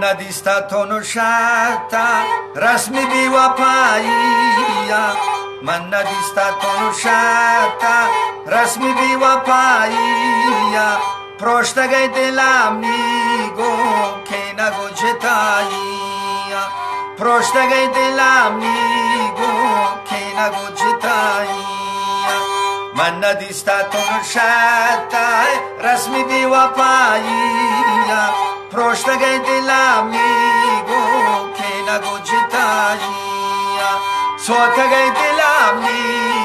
من ندیستا تو نوشتا رسمی بی وفاییه من ندیستا تو نوشتا رسمی بی وفاییه پروشتگی دلم نیگو که نگو جتاییه پروشتگی دلم نیگو که نگو جتاییه من ندیستا تو نوشتا رسمی بی وفاییه پروشتگی دلم نیگو که نگو جتاییه سوتگی دلم نیگو